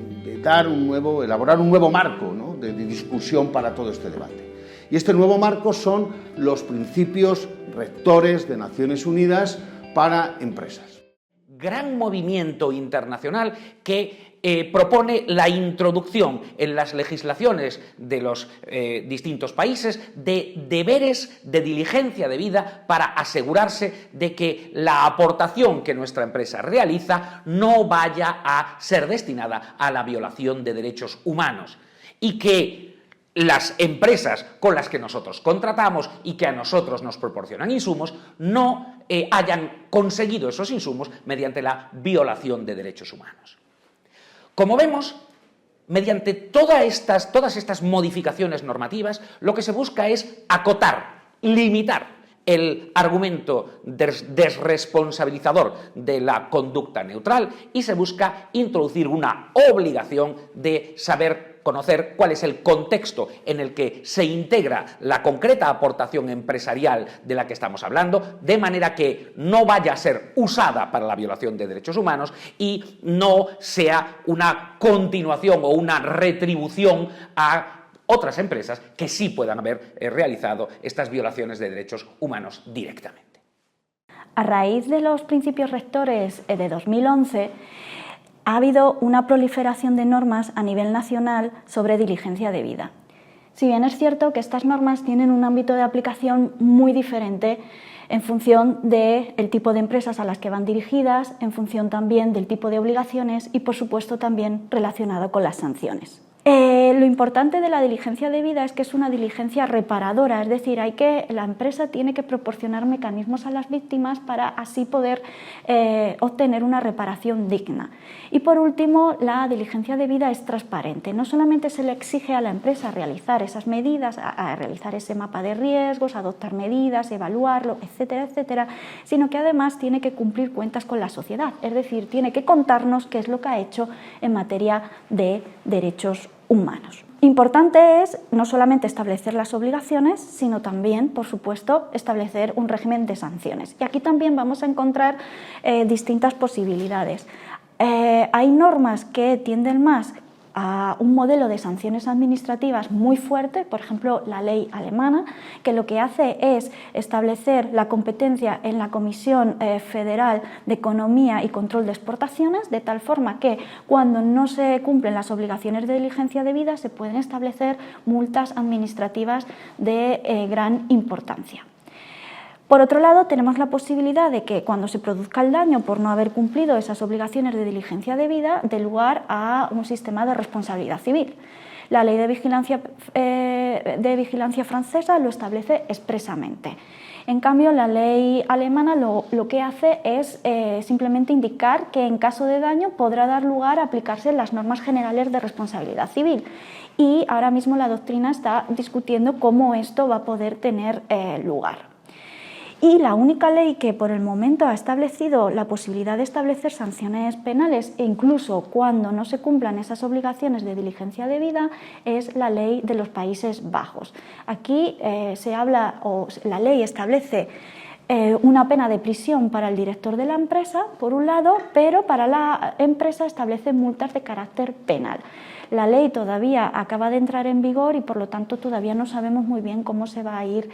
elaborar un nuevo marco, ¿no?, de discusión para todo este debate. Y este nuevo marco son los principios rectores de Naciones Unidas para empresas. Gran movimiento internacional que propone la introducción en las legislaciones de los distintos países de deberes de diligencia debida para asegurarse de que la aportación que nuestra empresa realiza no vaya a ser destinada a la violación de derechos humanos y que las empresas con las que nosotros contratamos y que a nosotros nos proporcionan insumos no hayan conseguido esos insumos mediante la violación de derechos humanos. Como vemos, mediante todas estas modificaciones normativas, lo que se busca es acotar, limitar el argumento desresponsabilizador de la conducta neutral y se busca introducir una obligación de saber conocer cuál es el contexto en el que se integra la concreta aportación empresarial de la que estamos hablando, de manera que no vaya a ser usada para la violación de derechos humanos y no sea una continuación o una retribución a otras empresas que sí puedan haber realizado estas violaciones de derechos humanos directamente. A raíz de los principios rectores de 2011, ha habido una proliferación de normas a nivel nacional sobre diligencia debida. Si bien es cierto que estas normas tienen un ámbito de aplicación muy diferente en función del tipo de empresas a las que van dirigidas, en función también del tipo de obligaciones y, por supuesto, también relacionado con las sanciones. Lo importante de la diligencia debida es que es una diligencia reparadora, es decir, la empresa tiene que proporcionar mecanismos a las víctimas para así poder obtener una reparación digna. Y por último, la diligencia debida es transparente. No solamente se le exige a la empresa realizar esas medidas, a realizar ese mapa de riesgos, adoptar medidas, evaluarlo, etcétera, etcétera, sino que además tiene que cumplir cuentas con la sociedad, es decir, tiene que contarnos qué es lo que ha hecho en materia de derechos humanos. Importante es no solamente establecer las obligaciones, sino también, por supuesto, establecer un régimen de sanciones. Y aquí también vamos a encontrar distintas posibilidades. Hay normas que tienden más a un modelo de sanciones administrativas muy fuerte, por ejemplo, la ley alemana, que lo que hace es establecer la competencia en la Comisión Federal de Economía y Control de Exportaciones, de tal forma que cuando no se cumplen las obligaciones de diligencia debida se pueden establecer multas administrativas de gran importancia. Por otro lado, tenemos la posibilidad de que cuando se produzca el daño por no haber cumplido esas obligaciones de diligencia debida, dé lugar a un sistema de responsabilidad civil. La ley de vigilancia francesa lo establece expresamente. En cambio, la ley alemana lo que hace es simplemente indicar que en caso de daño podrá dar lugar a aplicarse las normas generales de responsabilidad civil. Y ahora mismo la doctrina está discutiendo cómo esto va a poder tener lugar. Y la única ley que por el momento ha establecido la posibilidad de establecer sanciones penales, e incluso cuando no se cumplan esas obligaciones de diligencia debida, es la ley de los Países Bajos. Aquí la ley establece una pena de prisión para el director de la empresa, por un lado, pero para la empresa establece multas de carácter penal. La ley todavía acaba de entrar en vigor y por lo tanto todavía no sabemos muy bien cómo se va a ir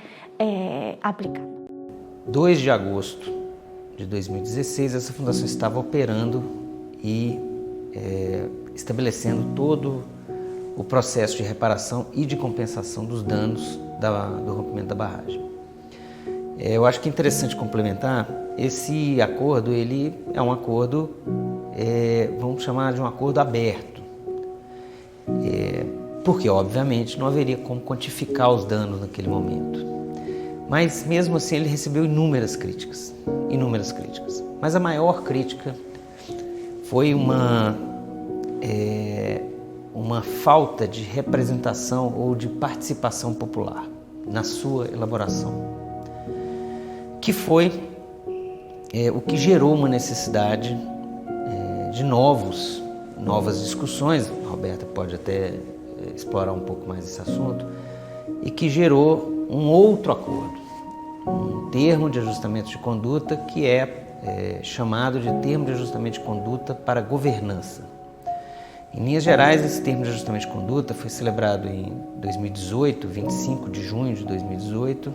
aplicando. 2 de agosto de 2016, essa fundação estava operando e estabelecendo todo o processo de reparação e de compensação dos danos do rompimento da barragem. Eu acho que é interessante complementar, esse acordo ele é um acordo, vamos chamar de um acordo aberto, porque obviamente não haveria como quantificar os danos naquele momento. Mas mesmo assim ele recebeu inúmeras críticas. Mas a maior crítica foi uma falta de representação ou de participação popular na sua elaboração, que foi o que gerou uma necessidade de novas discussões. A Roberta pode até explorar um pouco mais esse assunto, e que gerou um outro acordo, um termo de ajustamento de conduta que é chamado de termo de ajustamento de conduta para governança. Em linhas gerais, esse termo de ajustamento de conduta foi celebrado em 2018, 25 de junho de 2018,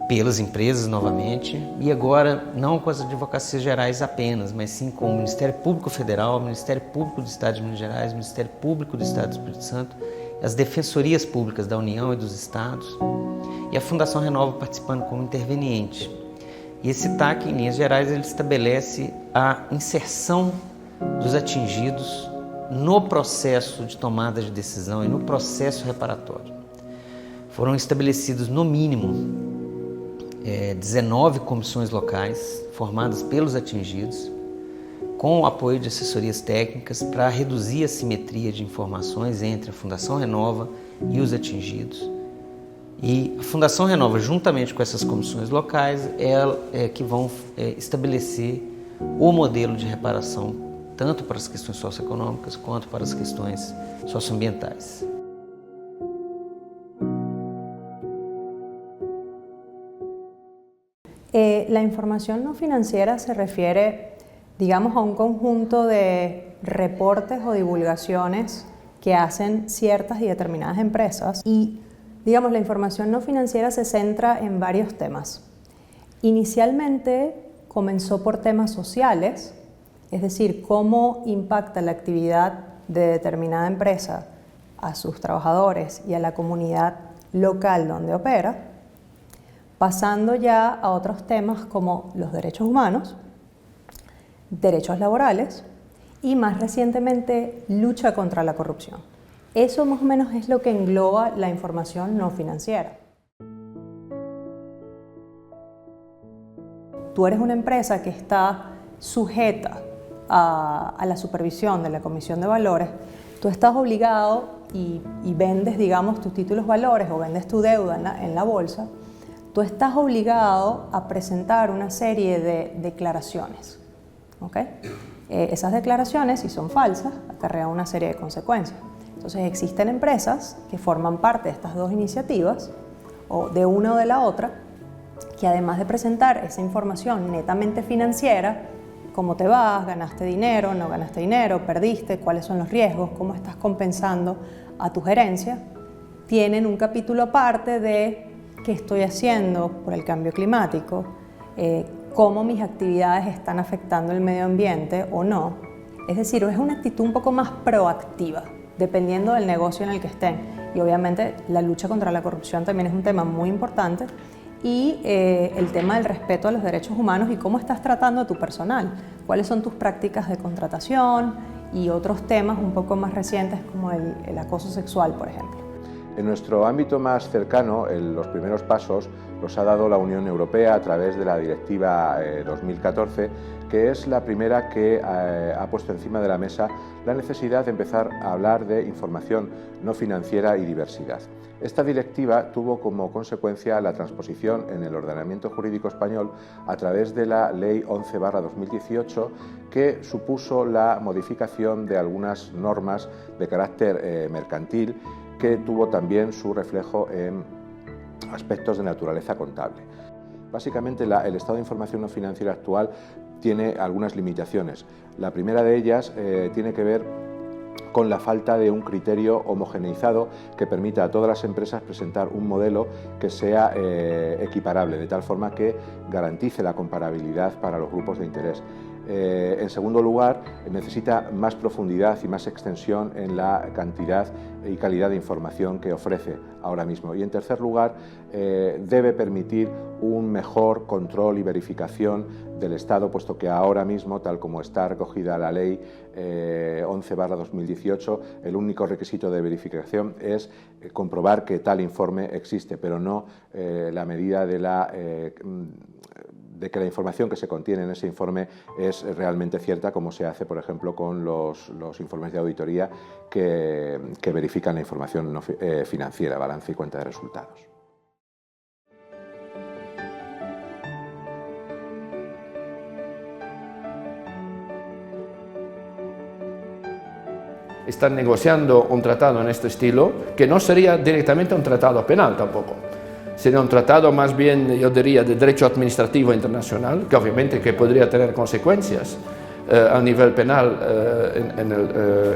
pelas empresas novamente, e agora não com as advocacias gerais apenas, mas sim com o Ministério Público Federal, o Ministério Público do Estado de Minas Gerais, o Ministério Público do Estado do Espírito Santo, as defensorias públicas da União e dos Estados, e a Fundação Renova participando como interveniente. E esse TAC, em linhas gerais, ele estabelece a inserção dos atingidos no processo de tomada de decisão e no processo reparatório. Foram estabelecidos, no mínimo, 19 comissões locais formadas pelos atingidos, com o apoio de assessorias técnicas para reduzir a simetria de informações entre a Fundação Renova e os atingidos. E a Fundação Renova, juntamente com essas comissões locais, que vão estabelecer o modelo de reparação, tanto para as questões socioeconômicas quanto para as questões socioambientais. La información no financiera se refiere, digamos, a un conjunto de reportes o divulgaciones que hacen ciertas y determinadas empresas, y, digamos, la información no financiera se centra en varios temas. Inicialmente comenzó por temas sociales, es decir, cómo impacta la actividad de determinada empresa a sus trabajadores y a la comunidad local donde opera, pasando ya a otros temas como los derechos humanos, derechos laborales y más recientemente lucha contra la corrupción. Eso más o menos es lo que engloba la información no financiera. Tú eres una empresa que está sujeta a la supervisión de la Comisión de Valores, tú estás obligado y vendes, digamos, tus títulos valores o vendes tu deuda en la bolsa, tú estás obligado a presentar una serie de declaraciones. ¿Okay? Esas declaraciones, si son falsas, acarrean una serie de consecuencias. Entonces existen empresas que forman parte de estas dos iniciativas, o de una o de la otra, que además de presentar esa información netamente financiera, cómo te vas, ganaste dinero, no ganaste dinero, perdiste, cuáles son los riesgos, cómo estás compensando a tu gerencia, tienen un capítulo aparte de qué estoy haciendo por el cambio climático, cómo mis actividades están afectando el medio ambiente o no. Es decir, es una actitud un poco más proactiva, dependiendo del negocio en el que estén. Y obviamente la lucha contra la corrupción también es un tema muy importante, y el tema del respeto a los derechos humanos y cómo estás tratando a tu personal, cuáles son tus prácticas de contratación y otros temas un poco más recientes como el acoso sexual, por ejemplo. En nuestro ámbito más cercano, los primeros pasos los ha dado la Unión Europea a través de la Directiva 2014, que es la primera que ha puesto encima de la mesa la necesidad de empezar a hablar de información no financiera y diversidad. Esta directiva tuvo como consecuencia la transposición en el ordenamiento jurídico español a través de la Ley 11/2018, que supuso la modificación de algunas normas de carácter mercantil, que tuvo también su reflejo en aspectos de naturaleza contable. Básicamente, el estado de información no financiera actual tiene algunas limitaciones. La primera de ellas tiene que ver con la falta de un criterio homogeneizado que permita a todas las empresas presentar un modelo que sea equiparable, de tal forma que garantice la comparabilidad para los grupos de interés. En segundo lugar, necesita más profundidad y más extensión en la cantidad y calidad de información que ofrece ahora mismo. Y en tercer lugar, debe permitir un mejor control y verificación del Estado, puesto que ahora mismo, tal como está recogida la Ley 11/2018, el único requisito de verificación es comprobar que tal informe existe, pero no la medida de que la información que se contiene en ese informe es realmente cierta, como se hace, por ejemplo, con los informes de auditoría que verifican la información no financiera, balance y cuenta de resultados. Están negociando un tratado en este estilo, que no sería directamente un tratado penal tampoco. Sería un tratado más bien, yo diría, de derecho administrativo internacional, que obviamente que podría tener consecuencias a nivel penal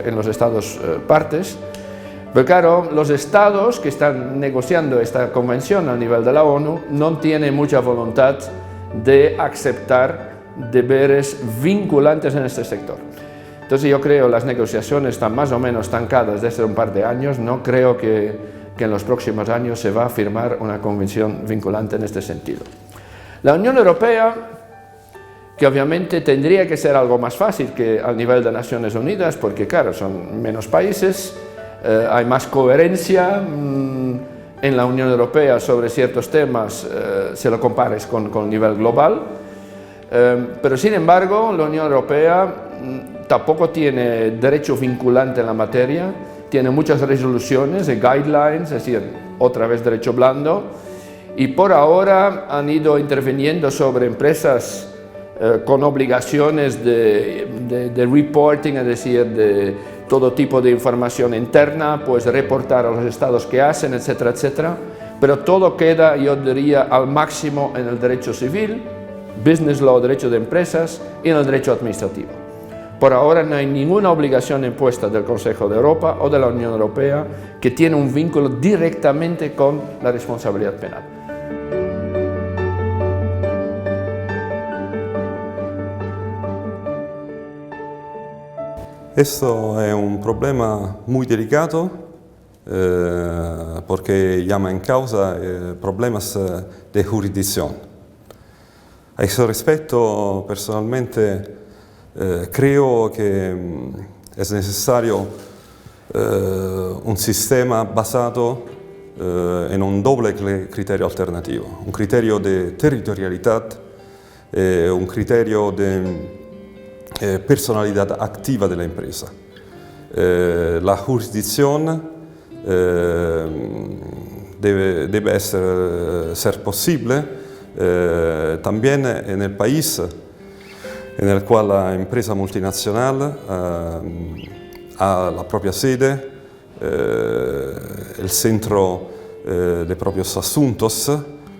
en los estados partes. Pero claro, los estados que están negociando esta convención a nivel de la ONU no tienen mucha voluntad de aceptar deberes vinculantes en este sector. Entonces yo creo que las negociaciones están más o menos estancadas desde un par de años. No creo que en los próximos años se va a firmar una convención vinculante en este sentido. La Unión Europea, que obviamente tendría que ser algo más fácil que al nivel de Naciones Unidas, porque claro, son menos países, hay más coherencia en la Unión Europea sobre ciertos temas, si lo compares con el nivel global, pero sin embargo la Unión Europea tampoco tiene derecho vinculante en la materia. Tiene muchas resoluciones y guidelines, es decir, otra vez derecho blando, y por ahora han ido interviniendo sobre empresas con obligaciones de reporting, es decir, de todo tipo de información interna, pues reportar a los estados que hacen, etcétera, etcétera, pero todo queda, yo diría, al máximo en el derecho civil, business law, derecho de empresas, y en el derecho administrativo. Por ahora no hay ninguna obligación impuesta del Consejo de Europa o de la Unión Europea que tiene un vínculo directamente con la responsabilidad penal. Esto es un problema muy delicado porque llama en causa problemas de jurisdicción. A ese respecto, personalmente, creo que es necesario un sistema basato in un doble criterio alternativo, un criterio de territorialidad, un criterio de personalidad activa de la empresa. La jurisdicción debe ser posible también en el país en el cual la empresa multinacional ha la propia sede, el centro de propios asuntos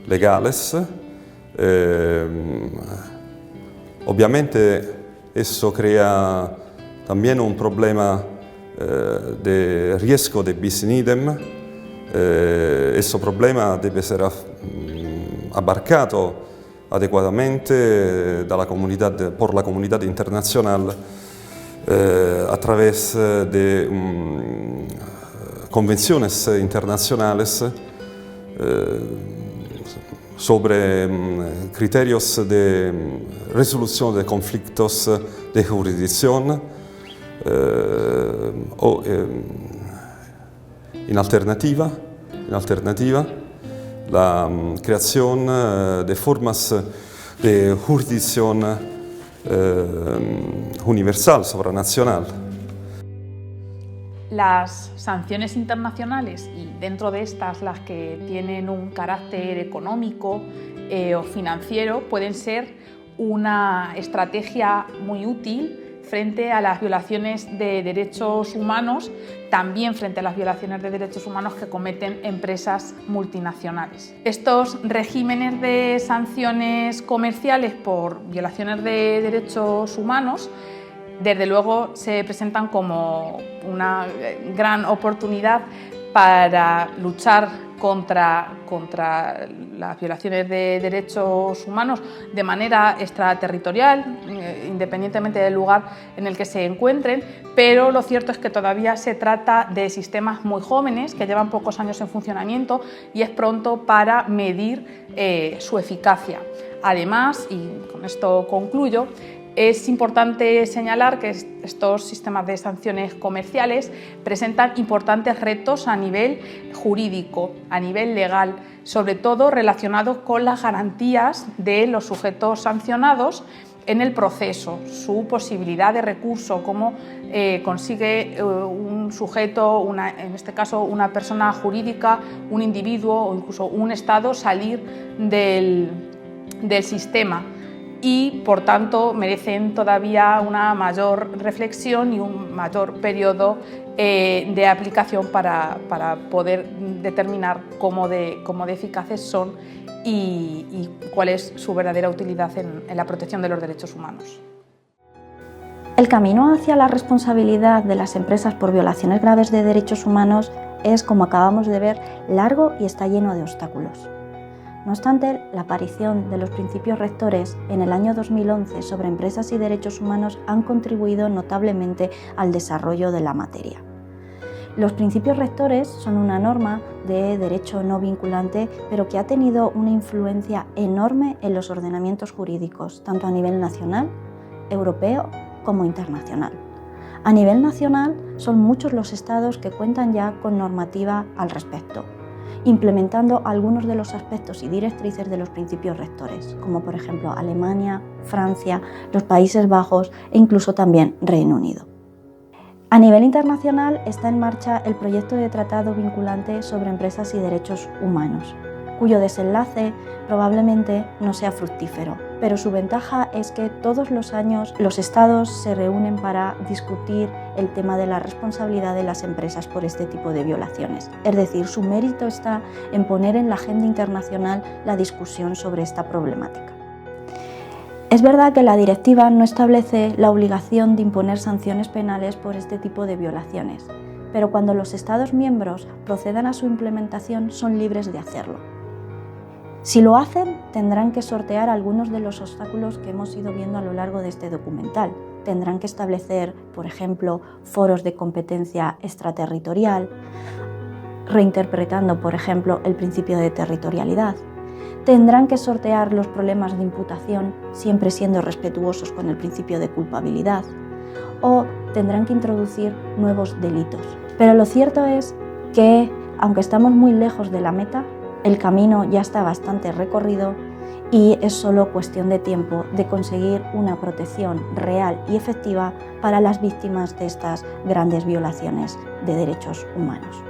legales. Obviamente eso crea también un problema de riesgo de bis in idem. Ese problema debe ser abarcado adecuadamente por la comunidad internacional a través de convenciones internacionales sobre criterios de resolución de conflictos de jurisdicción o en alternativa la creación de formas de jurisdicción universal, supranacional. Las sanciones internacionales, y dentro de estas las que tienen un carácter económico o financiero, pueden ser una estrategia muy útil frente a las violaciones de derechos humanos, también frente a las violaciones de derechos humanos que cometen empresas multinacionales. Estos regímenes de sanciones comerciales por violaciones de derechos humanos, desde luego, se presentan como una gran oportunidad para luchar contra las violaciones de derechos humanos de manera extraterritorial, independientemente del lugar en el que se encuentren, pero lo cierto es que todavía se trata de sistemas muy jóvenes que llevan pocos años en funcionamiento y es pronto para medir su eficacia. Además, y con esto concluyo, es importante señalar que estos sistemas de sanciones comerciales presentan importantes retos a nivel jurídico, a nivel legal, sobre todo relacionados con las garantías de los sujetos sancionados en el proceso, su posibilidad de recurso, cómo consigue un sujeto, en este caso una persona jurídica, un individuo o incluso un Estado salir del sistema. Y, por tanto, merecen todavía una mayor reflexión y un mayor periodo de aplicación para poder determinar cómo de eficaces son y cuál es su verdadera utilidad en la protección de los derechos humanos. El camino hacia la responsabilidad de las empresas por violaciones graves de derechos humanos es, como acabamos de ver, largo y está lleno de obstáculos. No obstante, la aparición de los principios rectores en el año 2011 sobre empresas y derechos humanos han contribuido notablemente al desarrollo de la materia. Los principios rectores son una norma de derecho no vinculante, pero que ha tenido una influencia enorme en los ordenamientos jurídicos, tanto a nivel nacional, europeo como internacional. A nivel nacional, son muchos los estados que cuentan ya con normativa al respecto, implementando algunos de los aspectos y directrices de los principios rectores, como por ejemplo Alemania, Francia, los Países Bajos e incluso también Reino Unido. A nivel internacional está en marcha el proyecto de tratado vinculante sobre empresas y derechos humanos, cuyo desenlace probablemente no sea fructífero, pero su ventaja es que todos los años los estados se reúnen para discutir el tema de la responsabilidad de las empresas por este tipo de violaciones. Es decir, su mérito está en poner en la agenda internacional la discusión sobre esta problemática. Es verdad que la directiva no establece la obligación de imponer sanciones penales por este tipo de violaciones, pero cuando los Estados miembros procedan a su implementación son libres de hacerlo. Si lo hacen, tendrán que sortear algunos de los obstáculos que hemos ido viendo a lo largo de este documental. Tendrán que establecer, por ejemplo, foros de competencia extraterritorial, reinterpretando, por ejemplo, el principio de territorialidad. Tendrán que sortear los problemas de imputación, siempre siendo respetuosos con el principio de culpabilidad. O tendrán que introducir nuevos delitos. Pero lo cierto es que, aunque estamos muy lejos de la meta, el camino ya está bastante recorrido y es solo cuestión de tiempo de conseguir una protección real y efectiva para las víctimas de estas grandes violaciones de derechos humanos.